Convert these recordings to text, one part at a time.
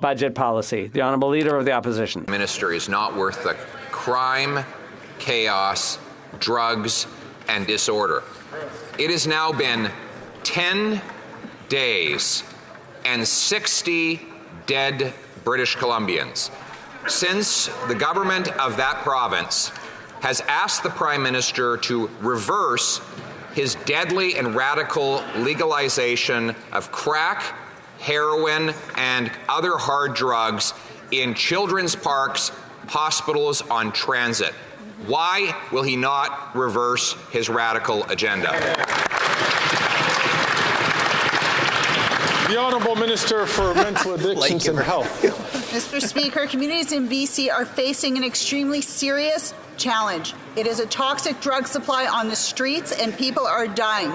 budget policy. The Honourable Leader of the Opposition. Minister is not worth the crime, chaos, drugs, and disorder. It has now been 10 days and 60 dead British Columbians since the government of that province has asked the Prime Minister to reverse his deadly and radical legalization of crack, heroin, and other hard drugs in children's parks, hospitals, on transit. Why will he not reverse his radical agenda? The Honourable Minister for Mental Addictions and Health. Mr. Speaker, communities in BC are facing an extremely serious challenge. It is a toxic drug supply on the streets and people are dying.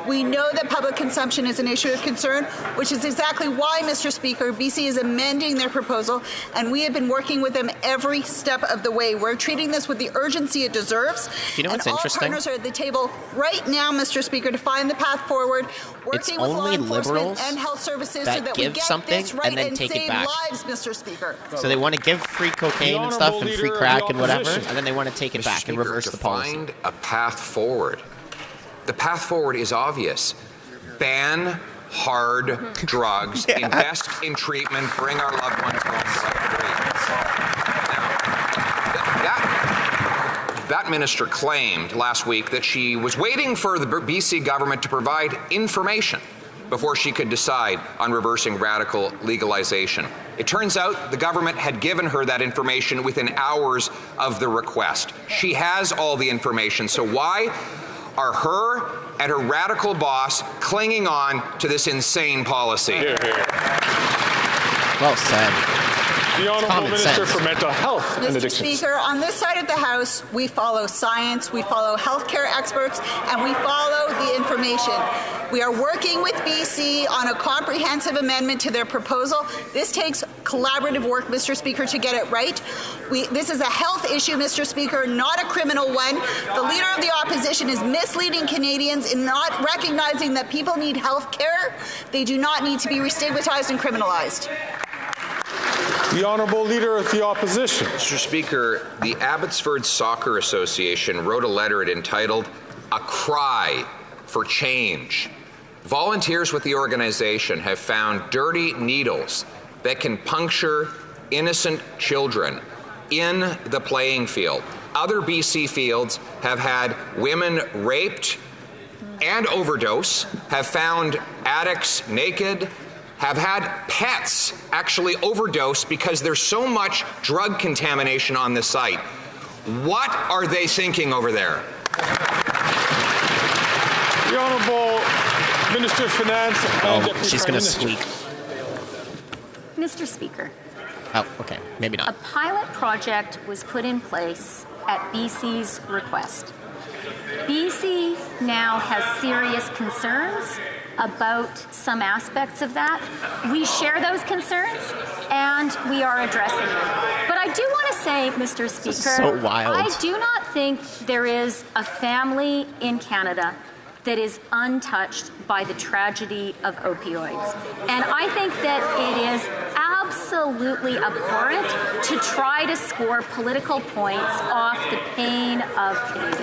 We know that public consumption is an issue of concern, which is exactly why, Mr. Speaker, BC is amending their proposal, and we have been working with them every step of the way. We're treating this with the urgency it deserves. You know what's interesting? All partners are at the table right now, Mr. Speaker, to find the path forward, working with law enforcement and health services so that we get this right and save lives, Mr. Speaker. So they want to give free cocaine and stuff and free crack and whatever, and then they want to take it back and reverse the policy. Find a path forward. The path forward is obvious. Ban hard drugs, invest in treatment, bring our loved ones home drug-free. That minister claimed last week that she was waiting for the BC government to provide information before she could decide on reversing radical legalization. It turns out the government had given her that information within hours of the request. She has all the information, so why are her and her radical boss clinging on to this insane policy? Well said. The Honourable Minister for Mental Health and Addictions. Mr. Speaker, on this side of the House, we follow science, we follow healthcare experts, and we follow the information. We are working with BC on a comprehensive amendment to their proposal. This takes collaborative work, Mr. Speaker, to get it right. This is a health issue, Mr. Speaker, not a criminal one. The Leader of the Opposition is misleading Canadians in not recognizing that people need health care. They do not need to be re-stigmatized and criminalized. The Honourable Leader of the Opposition. Mr. Speaker, the Abbotsford Soccer Association wrote a letter entitled "A Cry for Change." Volunteers with the organization have found dirty needles that can puncture innocent children in the playing field. Other BC fields have had women raped and overdose, have found addicts naked, have had pets actually overdose because there's so much drug contamination on the site. What are they thinking over there? The Honourable Minister of Finance and Deputy she's Prime going to Minister. squeak. Mr. Speaker. Oh, okay. Maybe not. A pilot project was put in place at BC's request. BC now has serious concerns about some aspects of that. We share those concerns and we are addressing them. But I do want to say, Mr. Speaker, so wild. I do not think there is a family in Canada that is untouched by the tragedy of opioids. And I think that it is absolutely abhorrent to try to score political points off the pain of Canadians.